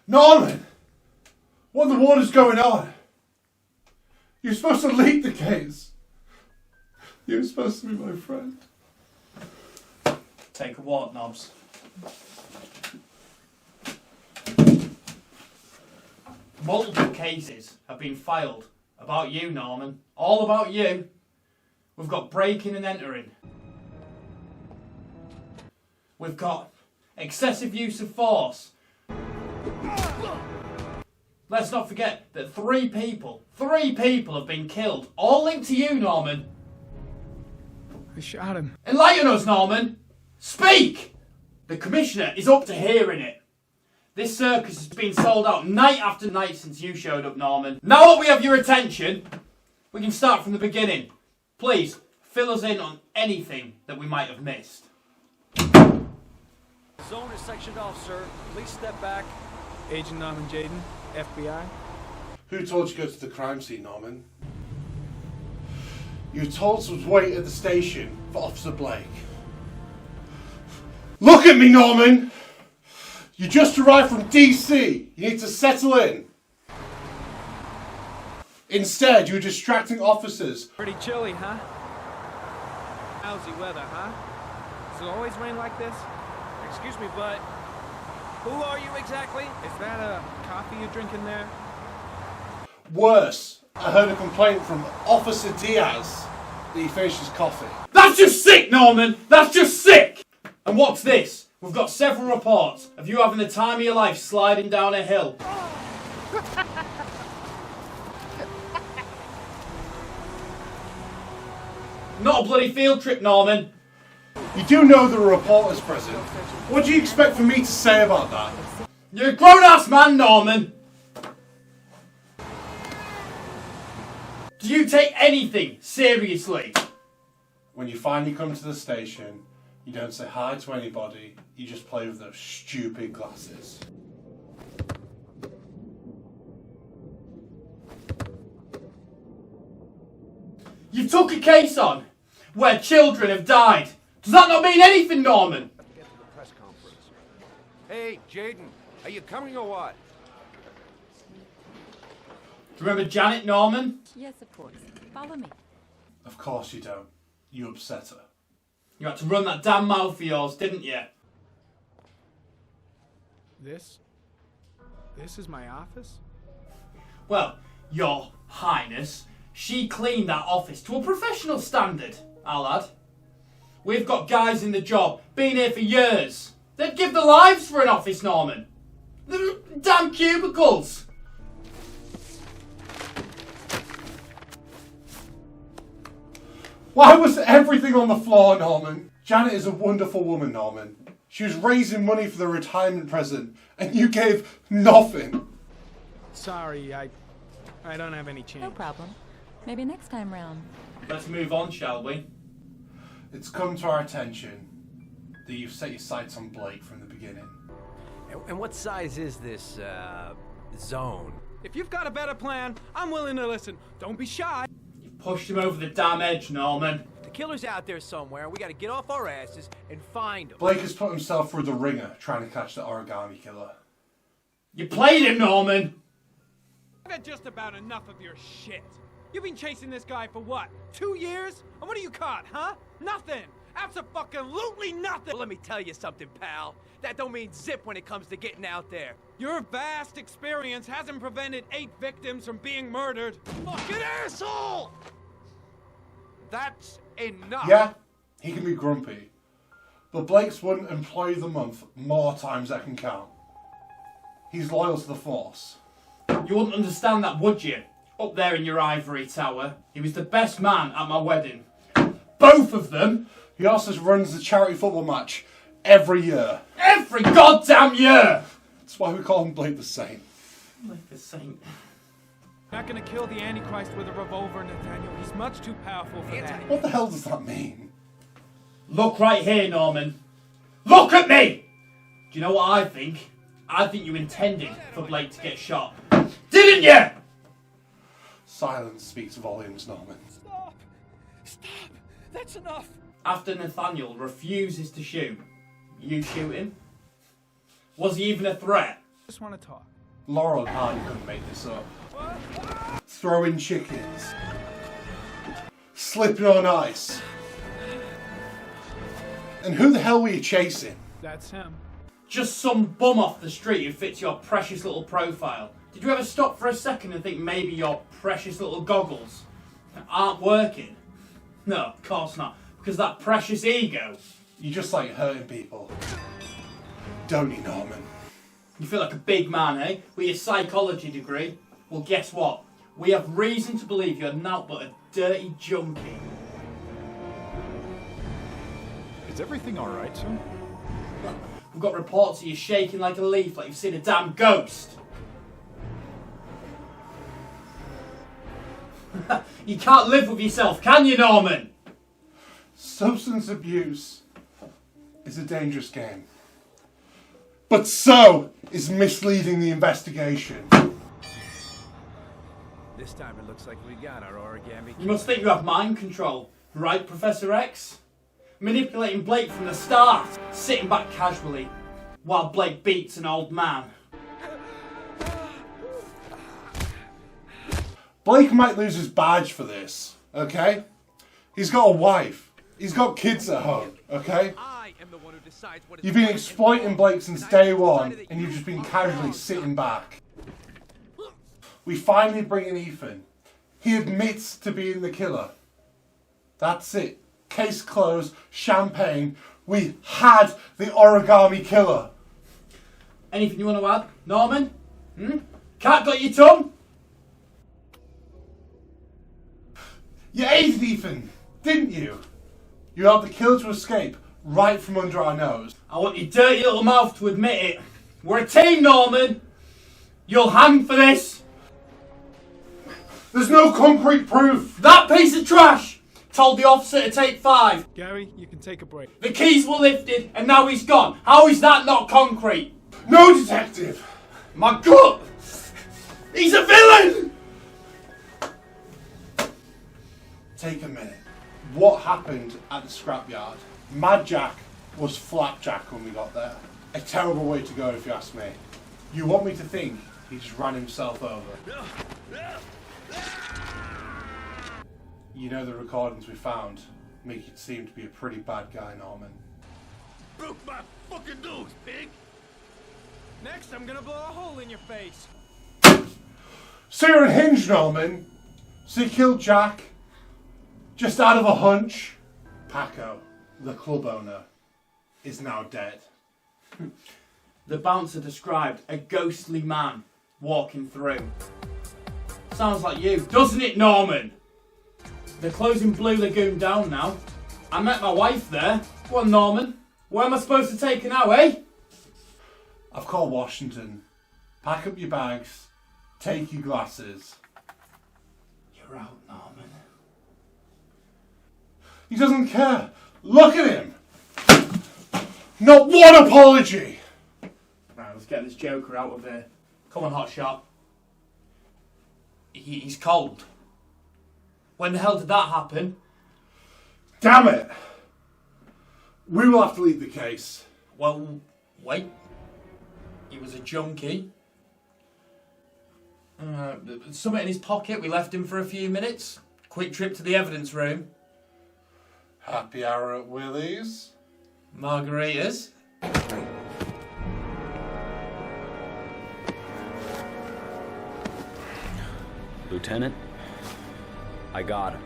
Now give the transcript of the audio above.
Norman! What in the world is going on? You're supposed to lead the case. You're supposed to be my friend. Take a walk, Nobbs. Multiple cases have been filed about you, Norman. All about you. We've got breaking and entering. We've got excessive use of force. Let's not forget that three people have been killed. All linked to you, Norman. I shot him. Enlighten us, Norman. Speak! The Commissioner is up to hearing it. This circus has been sold out night after night since you showed up, Norman. Now that we have your attention, we can start from the beginning. Please, fill us in on anything that we might have missed. Zone is sectioned off, sir. Please step back. Agent Norman Jayden, FBI. Who told you to go to the crime scene, Norman? You were told to wait at the station for Officer Blake. Look at me, Norman! You just arrived from DC. You need to settle in. Instead, you're distracting officers. Pretty chilly, huh? Lousy weather, huh? Does it always rain like this? Excuse me, but who are you exactly? Is that a coffee you're drinking there? Worse, I heard a complaint from Officer Diaz that he finished his coffee. That's just sick, Norman! That's just sick! And what's this? We've got several reports of you having the time of your life sliding down a hill. Not a bloody field trip, Norman. You do know there are reporters present. What do you expect for me to say about that? You're a grown-ass man, Norman. Do you take anything seriously? When you finally come to the station, you don't say hi to anybody, you just play with those stupid glasses. You took a case on where children have died. Does that not mean anything, Norman? Get to the press conference. Hey, Jayden, are you coming or what? Do you remember Janet, Norman? Yes, of course. Follow me. Of course you don't. You upset her. You had to run that damn mouth of yours, didn't you? This is my office? Well, Your Highness, she cleaned that office to a professional standard, I'll add. We've got guys in the job, been here for years. They'd give their lives for an office, Norman. The damn cubicles. Why was everything on the floor, Norman? Janet is a wonderful woman, Norman. She was raising money for the retirement present, and you gave nothing. Sorry, I don't have any change. No problem. Maybe next time round. Let's move on, shall we? It's come to our attention that you've set your sights on Blake from the beginning. And what size is this, zone? If you've got a better plan, I'm willing to listen. Don't be shy. You pushed him over the damn edge, Norman. The killer's out there somewhere. We gotta get off our asses and find him. Blake has put himself through the ringer trying to catch the origami killer. You played him, Norman. I've had just about enough of your shit. You've been chasing this guy for what? 2 years? And what do you caught, huh? Nothing! Abso-fucking-lutely nothing! Well, let me tell you something, pal. That don't mean zip when it comes to getting out there. Your vast experience hasn't prevented 8 victims from being murdered. Fucking asshole! That's enough. Yeah, he can be grumpy, but Blake's won Employee of the Month more times than I can count. He's loyal to the Force. You wouldn't understand that, would you? Up there in your ivory tower. He was the best man at my wedding. Both of them. He also runs the charity football match every year. Every goddamn year! That's why we call him Blake the Saint. Like the saint. Not gonna kill the Antichrist with a revolver, Nathaniel. He's much too powerful for that. What the hell does that mean? Look right here, Norman. Look at me! Do you know what I think? I think you intended for Blake to get shot. Didn't you? Silence speaks volumes, Norman. Stop! Stop! That's enough! After Nathaniel refuses to shoot, you shoot him? Was he even a threat? Just want to talk. Laurel Hardy couldn't make this up. Throwing chickens. Slipping on ice. And who the hell were you chasing? That's him. Just some bum off the street who fits your precious little profile. Did you ever stop for a second and think maybe your precious little goggles aren't working? No, of course not. Because that precious ego. You just like hurting people. Don't you, Norman? You feel like a big man, eh? With your psychology degree. Well, guess what? We have reason to believe you're naught but a dirty junkie. Is everything alright, sir? We've got reports of you shaking like a leaf, like you've seen a damn ghost. You can't live with yourself, can you, Norman? Substance abuse is a dangerous game. But so is misleading the investigation. This time it looks like we got our origami. You must think you have mind control, right, Professor X? Manipulating Blake from the start, sitting back casually, while Blake beats an old man. Blake might lose his badge for this, okay? He's got a wife. He's got kids at home, okay? I am the one who decides what is You've been right and exploiting wrong. Blake since And I day have one, decided that and you've you just been are casually wrong. sitting back. We finally bring in Ethan. He admits to being the killer. That's it. Case closed, champagne. We had the origami killer. Anything you want to add, Norman? Cat got your tongue? You aided Ethan, didn't you? You helped the killer to escape right from under our nose. I want your dirty little mouth to admit it. We're a team, Norman. You'll hang for this. There's no concrete proof. That piece of trash told the officer to take 5. Gary, you can take a break. The keys were lifted and now he's gone. How is that not concrete? No, detective. My gut! He's a villain! Take a minute. What happened at the scrapyard? Mad Jack was flapjack when we got there. A terrible way to go if you ask me. You want me to think he just ran himself over? You know the recordings we found make it seem to be a pretty bad guy, Norman. Broke my fucking nose, pig! Next, I'm gonna blow a hole in your face. So you're unhinged, Norman. So you killed Jack just out of a hunch. Paco, the club owner, is now dead. The bouncer described a ghostly man walking through. Sounds like you, doesn't it, Norman? They're closing Blue Lagoon down now. I met my wife there. Go on, Norman. Where am I supposed to take her now, eh? I've called Washington. Pack up your bags. Take your glasses. You're out, Norman. He doesn't care. Look at him. Not one apology. Right, let's get this joker out of here. Come on, hotshot. He's cold. When the hell did that happen? Damn it. We will have to leave the case. Well, wait. He was a junkie. Something in his pocket. We left him for a few minutes. Quick trip to the evidence room. Happy hour at Willie's. Margaritas. Lieutenant, I got him.